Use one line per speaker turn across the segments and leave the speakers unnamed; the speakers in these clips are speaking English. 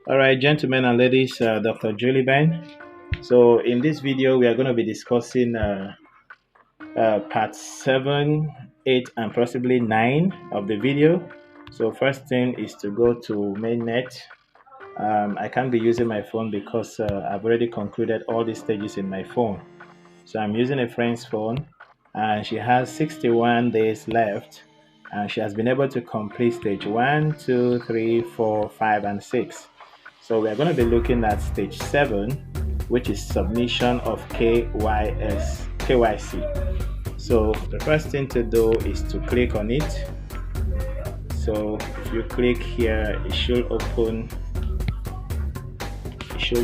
All right, gentlemen and ladies, Dr. Julie Ben. So in this video, we are going to be discussing part 7, 8, and possibly 9 of the video. So first thing is to go to mainnet. I can't be using my phone because I've already concluded all the stages in my phone. So I'm using a friend's phone, and she has 61 days left, and she has been able to complete stage 1, 2, 3, 4, 5, and 6. So we're going to be looking at stage 7, which is submission of KYC. So the first thing to do is to click on it. So if you click here, it should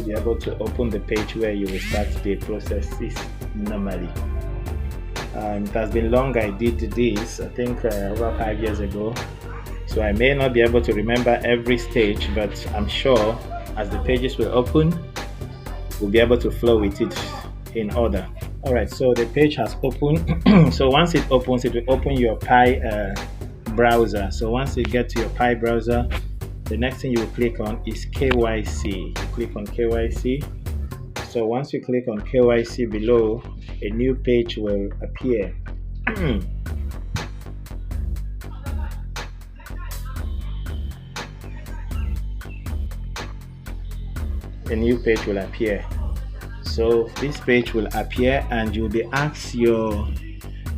be able to open the page where you will start the processes normally. It has been long I did this, I think over 5 years ago. So I may not be able to remember every stage, but I'm sure as the pages will open, we'll be able to flow with it in order. All right, so the page has opened. So once it opens, it will open your Pi browser. So once you get to your Pi browser, the next thing you will click on is KYC. You click on KYC. So once you click on KYC below, a new page will appear. A new page will appear. So this page will appear and you'll be asked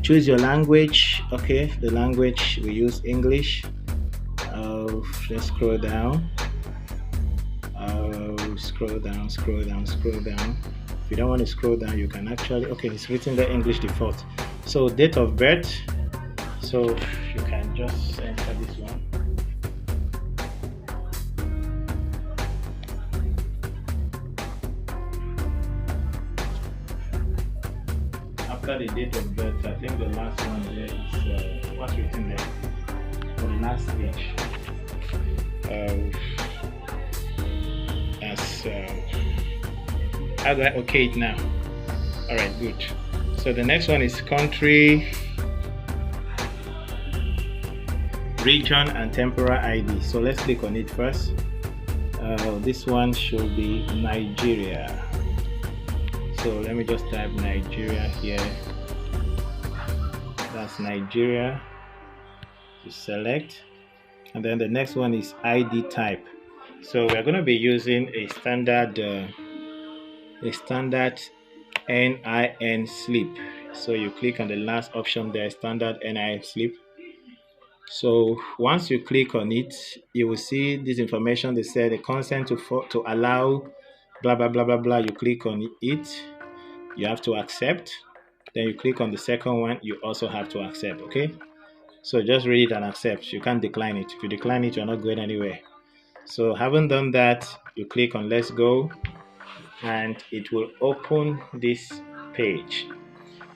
choose your language. Okay, the language we use English. Let's scroll down. Scroll down. If you don't want to scroll down, you can actually, okay, it's written the English default. So date of birth, so you can just enter this one. After the date of birth, I think the last one there is what's written there for the last page. How do I okay it now? All right, good. So the next one is country, region, and temporal ID. So let's click on it first. This one should be Nigeria. So let me just type Nigeria here. That's Nigeria. You select, and then the next one is ID type. So we're going to be using a standard NIN slip. So you click on the last option there, standard NIN slip. So once you click on it, you will see this information. They say the consent to allow blah blah blah blah blah. You click on it, you have to accept. Then you click on the second one, you also have to accept. Okay, so just read it and accept. You can't decline it. If you decline it, you're not going anywhere. So having done that, you click on let's go, and it will open this page.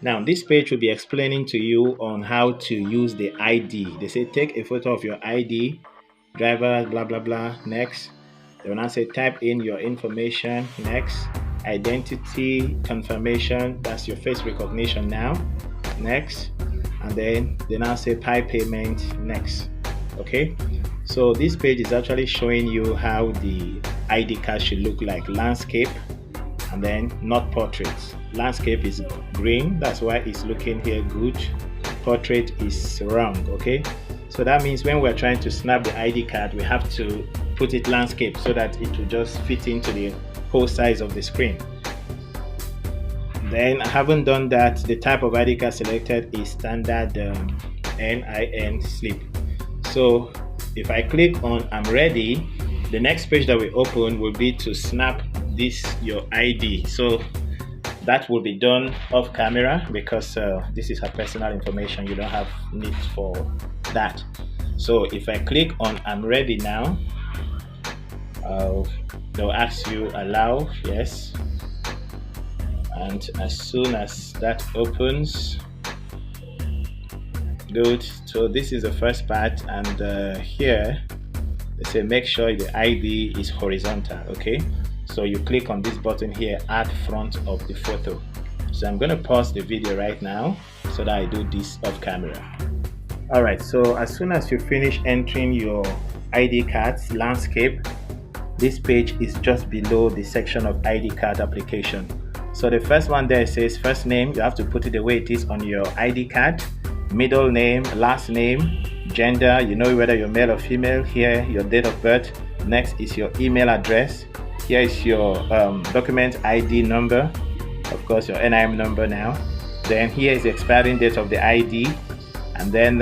Now this page will be explaining to you on how to use the ID. They say take a photo of your ID, driver, blah blah blah, next. They will now say type in your information, next. Identity confirmation, that's your face recognition now, next. And then they now say Pi payment, next. Okay, so this page is actually showing you how the ID card should look like. Landscape, and then not portraits. Landscape is green, that's why it's looking here good. Portrait is wrong. Okay, so that means when we're trying to snap the ID card, we have to put it landscape so that it will just fit into the whole size of the screen. Then I haven't done that. The type of ID card selected is standard NIN slip. So if I click on I'm ready, the next page that we open will be to snap this your ID. So that will be done off camera because this is her personal information. You don't have need for that. So if I click on I'm ready now, they'll ask you allow, yes, and as soon as that opens, good. So this is the first part, and here they say make sure the ID is horizontal. Okay, so you click on this button here, add front of the photo. So I'm going to pause the video right now so that I do this off camera. Alright, so as soon as you finish entering your ID cards, landscape, this page is just below the section of ID card application. So the first one there says first name. You have to put it the way it is on your ID card. Middle name, last name, gender, you know whether you're male or female. Here, your date of birth. Next is your email address. Here is your document ID number, of course your NIM number now. Then here is the expiring date of the ID, and then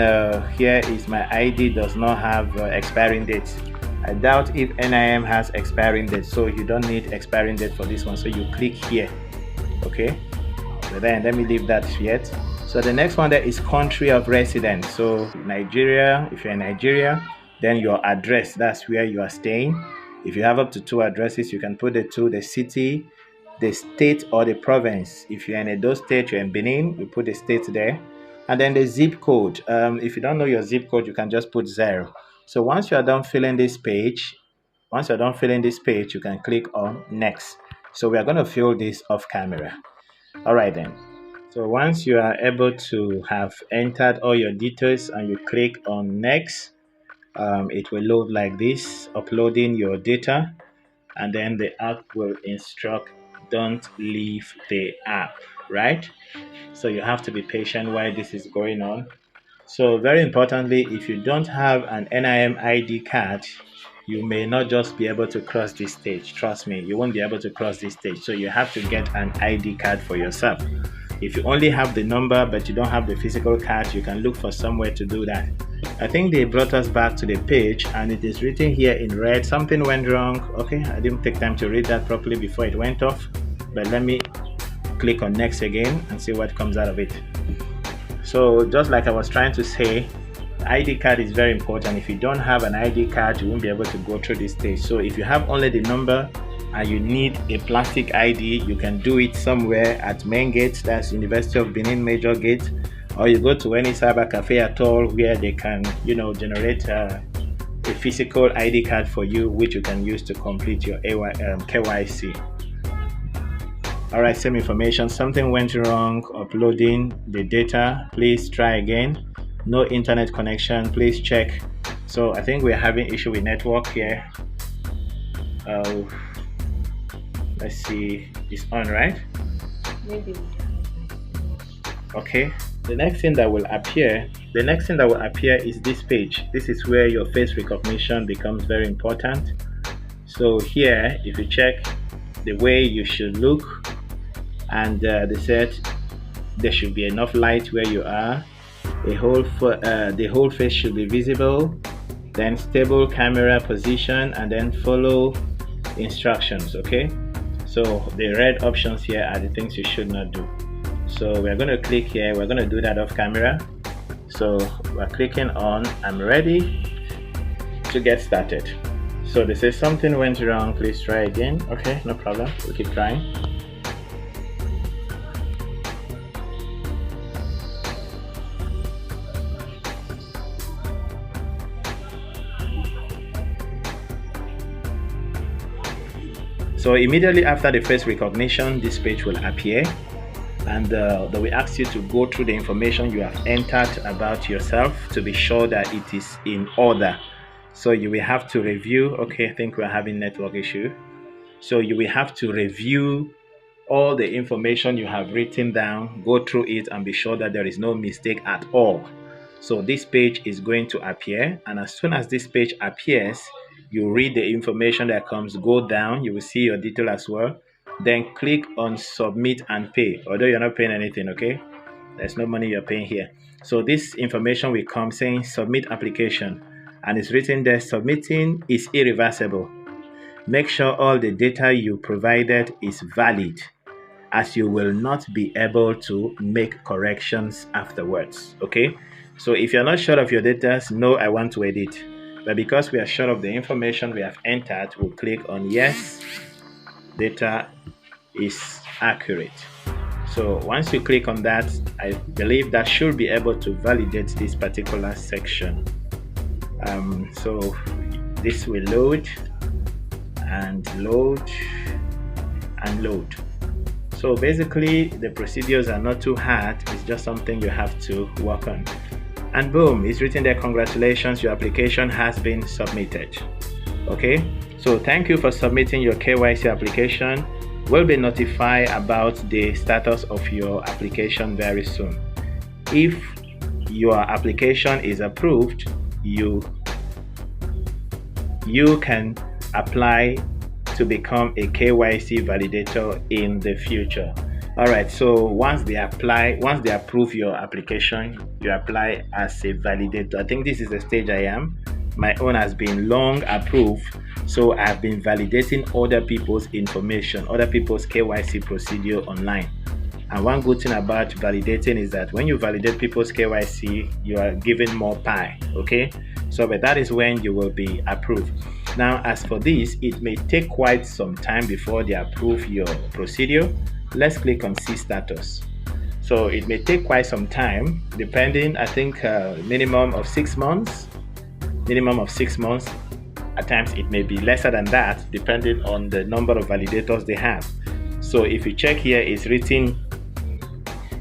here is my ID does not have expiring dates. I doubt if NIM has expiring date, so you don't need expiring date for this one, so you click here. Okay, so then let me leave that yet. So the next one there is country of residence. So Nigeria, if you're in Nigeria, then your address, that's where you are staying. If you have up to 2 addresses, you can put the 2, the city, the state, or the province. If you're in Edo State, you're in Benin, you put the state there. And then the zip code. If you don't know your zip code, you can just put 0. So once you are done filling this page, you can click on next. So we are going to fill this off camera. All right then. So once you are able to have entered all your details and you click on next, it will load like this, uploading your data, and then the app will instruct don't leave the app, right? So you have to be patient while this is going on. So very importantly, if you don't have an NIM ID card, you may not just be able to cross this stage. Trust me, you won't be able to cross this stage. So you have to get an ID card for yourself. If you only have the number but you don't have the physical card, you can look for somewhere to do that. I think they brought us back to the page and it is written here in red, something went wrong. Okay, I didn't take time to read that properly before it went off, but let me click on next again and see what comes out of it. So just like I was trying to say, ID card is very important. If you don't have an ID card, you won't be able to go through this stage. So if you have only the number and you need a plastic ID, you can do it somewhere at main gate, that's University of Benin major gate, or you go to any cyber cafe at all where they can, generate a physical ID card for you, which you can use to complete your KYC. All right, same information. Something went wrong uploading the data. Please try again. No internet connection. Please check. So I think we're having issue with network here. Let's see. It's on, right?
Maybe.
Okay. The next thing that will appear is this page. This is where your face recognition becomes very important. So here, if you check the way you should look, and they said there should be enough light where you are. The whole face should be visible. Then stable camera position, and then follow instructions. Okay. So the red options here are the things you should not do. So we're going to click here. We're going to do that off camera. So we're clicking on I'm ready to get started. So they say something went wrong. Please try again. Okay, no problem. We'll keep trying. So immediately after the face recognition, this page will appear, and they will ask you to go through the information you have entered about yourself to be sure that it is in order. So you will have to review. Okay, I think we're having network issue. So you will have to review all the information you have written down, go through it and be sure that there is no mistake at all. So this page is going to appear, and as soon as this page appears, you read the information that comes, go down, you will see your detail as well. Then click on submit and pay, although you're not paying anything. Okay, there's no money you're paying here. So this information will come saying submit application, and it's written there, submitting is irreversible. Make sure all the data you provided is valid, as you will not be able to make corrections afterwards. Okay, so if you're not sure of your data, no, I want to edit. But because we are sure of the information we have entered, we'll click on yes, data is accurate. So once you click on that, I believe that should be able to validate this particular section. So this will load and load and load. So basically the procedures are not too hard, it's just something you have to work on. And boom, it's written there, congratulations, your application has been submitted. Okay, So thank you for submitting your KYC application. We'll be notified about the status of your application very soon. If your application is approved, you can apply to become a KYC validator in the future. All right, so once they approve your application, you apply as a validator. I think this is the stage I am. My own has been long approved, so I've been validating other people's information, other people's KYC procedure online. And one good thing about validating is that when you validate people's KYC, you are given more pie, okay? So, but that is when you will be approved. Now, as for this, it may take quite some time before they approve your procedure. Let's click on see status. So it may take quite some time, depending, I think minimum of 6 months. At times it may be lesser than that, depending on the number of validators they have. So if you check here, it's written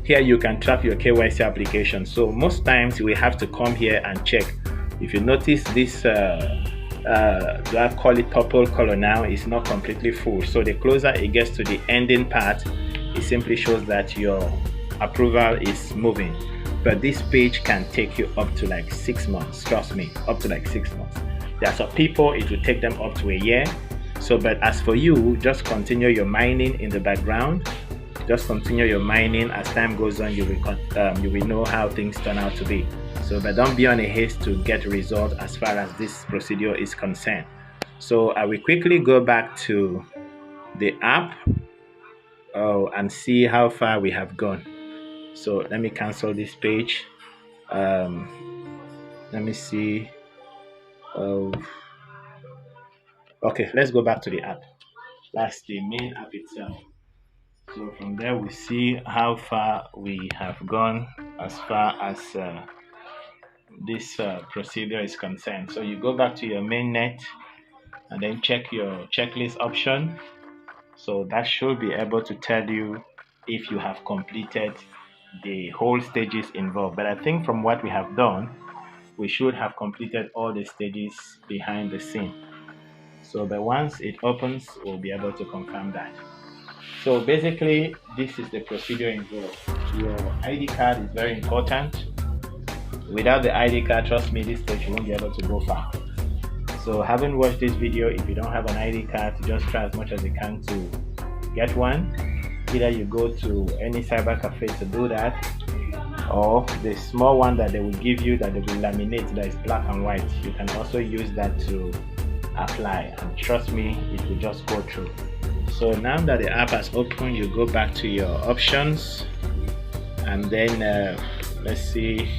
here you can track your KYC application. So most times we have to come here and check. If you notice this do I call it purple color now, is not completely full. So the closer it gets to the ending part, it simply shows that your approval is moving. But this page can take you up to like 6 months. Trust me, up to like 6 months. There are some people it will take them up to a year. So, but as for you, just continue your mining in the background. Just continue your mining. As time goes on, you will know how things turn out to be. So, but don't be on a haste to get results as far as this procedure is concerned. So I will quickly go back to the app and see how far we have gone. So let me cancel this page. Let me see. Okay, let's go back to the app. That's the main app itself. So from there we see how far we have gone as far as this procedure is concerned. So you go back to your mainnet and then check your checklist option. So that should be able to tell you if you have completed the whole stages involved. But I think from what we have done, we should have completed all the stages behind the scene. So but once it opens, we'll be able to confirm that. So basically, this is the procedure involved. Your ID card is very important. Without the ID card, trust me, this stage you won't be able to go far. So having watched this video, if you don't have an ID card, just try as much as you can to get one. Either you go to any cyber cafe to do that, or the small one that they will give you that they will laminate that is black and white. You can also use that to apply, and trust me, it will just go through. So now that the app has opened, you go back to your options, and then let's see,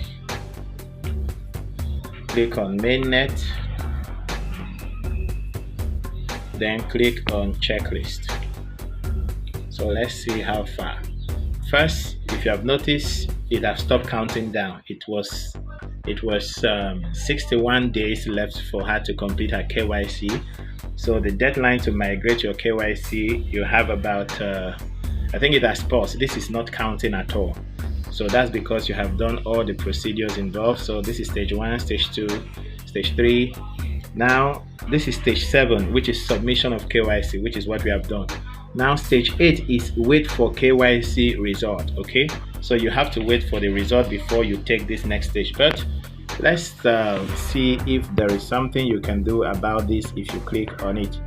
click on mainnet, then click on checklist. So let's see how far. First, if you have noticed, it has stopped counting down. It was 61 days left for her to complete her KYC. So the deadline to migrate your KYC, you have about I think it has paused. This is not counting at all. So that's because you have done all the procedures involved. So this is stage 1, stage 2, stage 3. Now this is stage 7, which is submission of KYC, which is what we have done. Now stage 8 is wait for KYC result. Okay, so you have to wait for the result before you take this next stage. But let's see if there is something you can do about this if you click on it.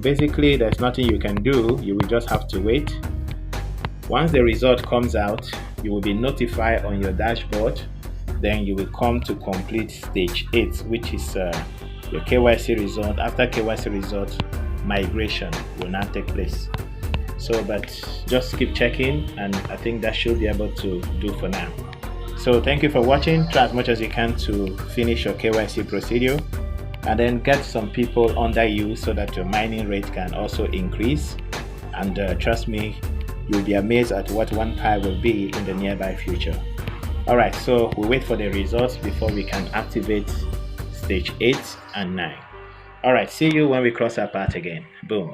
Basically, there's nothing you can do. You will just have to wait. Once the result comes out, you will be notified on your dashboard. Then you will come to complete stage 8, which is your KYC result. After KYC result, migration will now take place. So, but just keep checking, and I think that should be able to do for now. So thank you for watching. Try as much as you can to finish your KYC procedure, and then get some people under you so that your mining rate can also increase. And trust me, you'll be amazed at what one pie will be in the nearby future. Alright, so we wait for the results before we can activate stage 8 and 9. Alright, see you when we cross our path again. Boom.